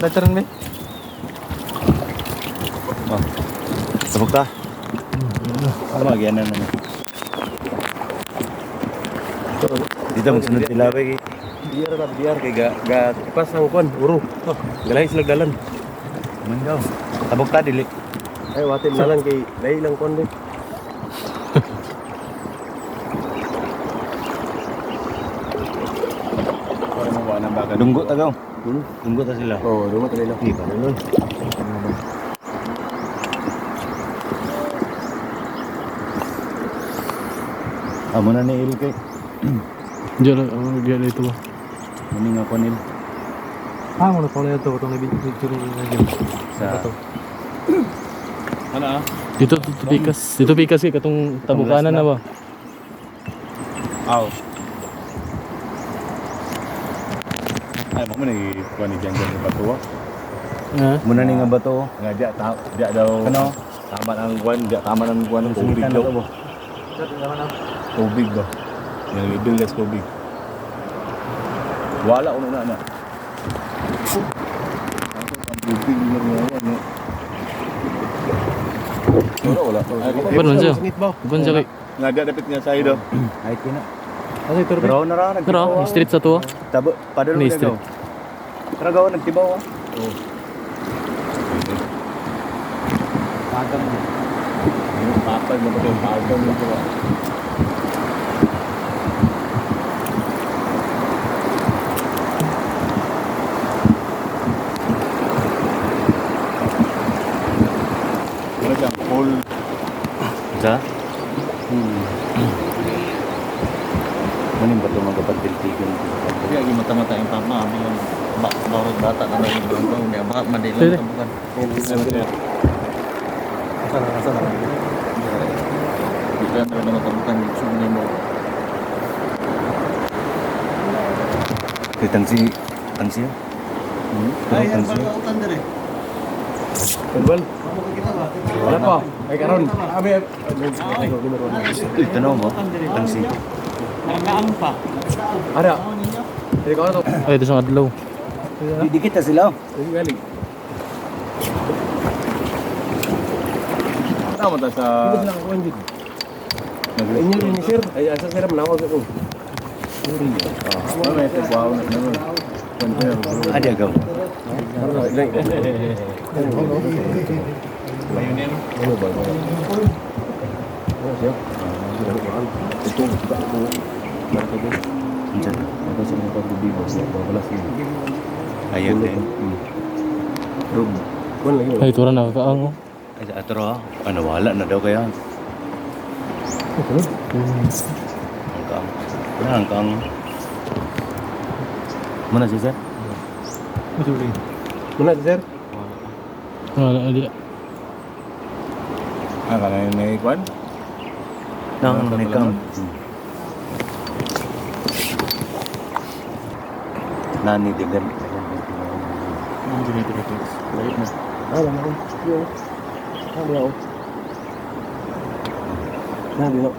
Pagkataran ba? Oh. Sabog ta. Ano lagi na naman. Dito magsunod sila ba kay Biar kay ga pas ang kon uro. Oh, galay sila dalan. man daw. Sabog ta dili. Ay watin dalan kay dai lang kon din. Para mo ba nang baka dunggo tagaw. Dunggo ta sila. Oh, dunggo ta nila. Di ba nun? Amo na ni Il kay. Diyan ito ba? Muni nga konil Mo na pala ito. Itong nabidyo na dyan. sa Ano ah? Dito pikas. Dito pikas kay katong tabukanan na ba? aw. Ay mo ni kuan ni diyan bato. Ha? Muna ni nga bato. Nga dia daw Ano? tama ang kuan, dia tama ang kuan ng tubig Sumitan daw. na to. Tubig ba? Yang ibildas tubig. Wala uno na. Ang tubig niya ano. Wala. Iban man siya. Singit ba? Iban siya kay. Nga dia dapat niya sa ido. Ay kina. Ano ito ba? Pero na ra Pero street sa to. Tabo padalo Ni na street. gaw. Pero gaw nagtibaw ah. Patang. Patang mo to, patang mo to. Wala siyang full. Sa? Maning bato magkapagtiltigan. Kaya lagi mata-mata yung papa, mga bawat bata na may ibang ko, may baka Pwede. madilang tabukan. Asal. Bisa na naman tabukan yung sunod mo. Kay tangsi. Tangsi. Ay, yan Tangsi. ba utan dire? Kulbal. Wala pa. Ay karon. Abi. Ito na mo. Tangsi. Ada. Ay karon to. Ay ito sa adlaw. Di kita sila. Ay galing. Tama ta sa Ibu sila kawan jud. Inyo ni sir. Ay asa sir manawag ako. ano may tagwaw na naman. Adi agaw. Ano ba? Ito ba ako? Unsa? Ako sa mga pagbibigo sa balas yun. Ayun din. Room. Kun lagi. Ay tura nakakaango. Ay atro. Ano wala na daw kaya. Angkang. Nah, angkang. Mana sih, Sir? Muna sir. Wala ali. Ah, kana yung may kwan? Nang nikam. Nani digan. Alam mo. Yo. Ano ako? Nabi no.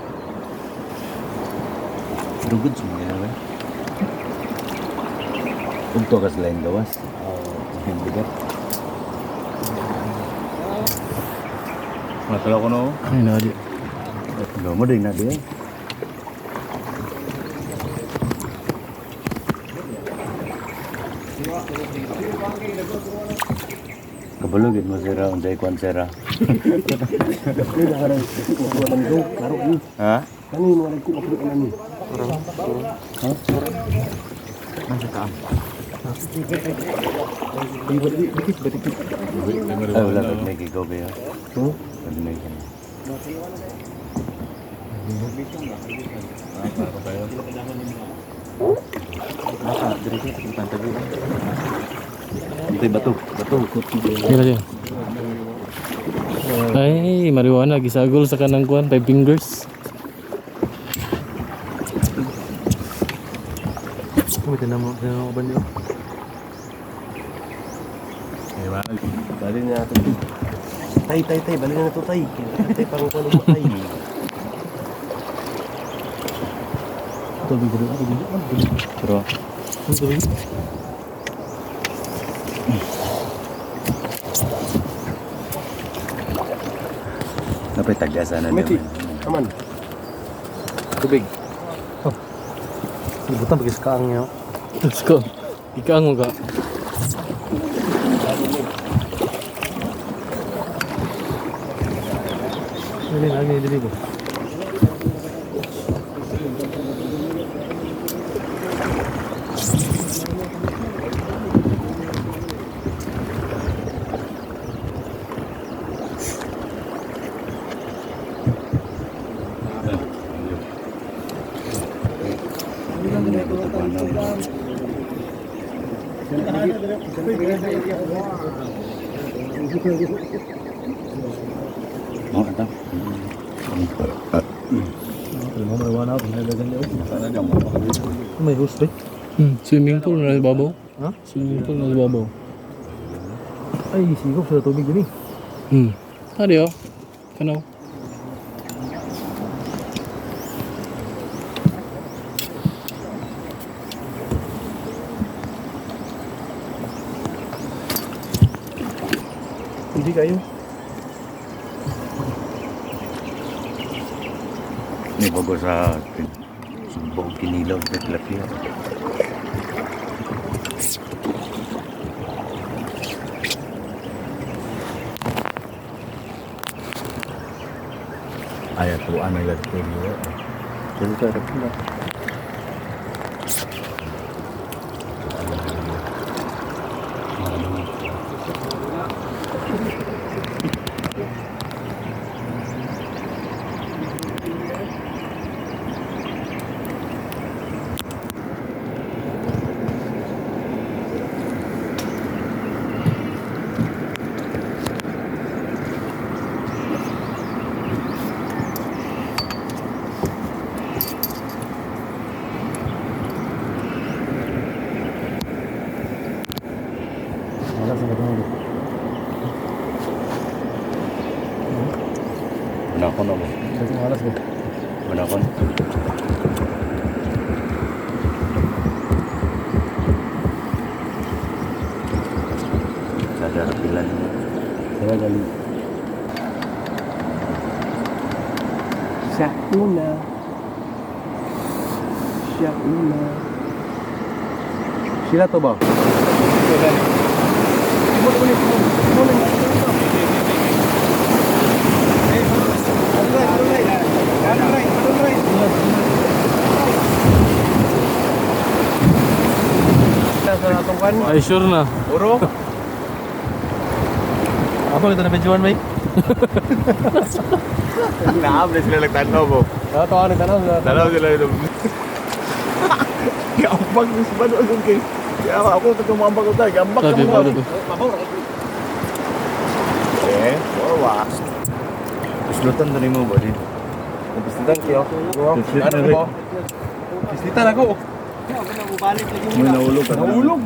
Rugod semua ya, kan? Untuk kas lain gawas. Yang digan. Masalah ko no. Ay na ali. Lo mo din na dia. Kabulugin mo sira unjay kwan sira. Ini dah ada kuat itu, taruh ni. Ha? Kani mo lagi ko ako ni. Dikit. Ay wala ka may gigaw ba yan? Hmm? Pwede may kan. Ito bato. Kira dia. Ay marijuana gisagol sa kanang kuan 5 fingers. Kita nama banyo. Bali na ito. Tay. Bali na ito tay. Tay parang kuno mo tay. Ito bigro ako dito. Pero Ito. Napay tagasan na Meti, naman. aman. Tubig. Ibutan bagi sekarang ya. Let's go. Ikaw mo ka. Ini lagi di sini. Mau atau? Mau mana apa? Ini dagang jauh. Sana jam. May host ba? Swimming pool na sa babaw. Ha? Swimming pool na sa babaw. Ay, sigop sa tubig ini. Tadi oh. Kanaw. Hindi kayo. Ini bago sa Sumbong Kinilaw sa tilapia. Ayat tuan ang lagay niyo. Jadi ka ada pula. Malas na ketemu. Manakon ako. Kasi malas ba? Manakon. Sadar pilan. Saya gali. Siya una. Siya una. Sila to ba? Sa natong kan. Ay sure na. Uro. Apa kita na videoan ba? Naabla sila nagtanaw mo. Tahu ni tanah sudah. Tanaw sila ito. Gambak ni sa bano yung kay. Kaya ako tumambak ko tayo. Gambak Tadi mo. baru tu. Eh, bawa. Suslutan na rin mo ba din? Pistitan kayo. Pislit na Ano rin. mo? Pistitan ako. May naulog ka na. Nahulog.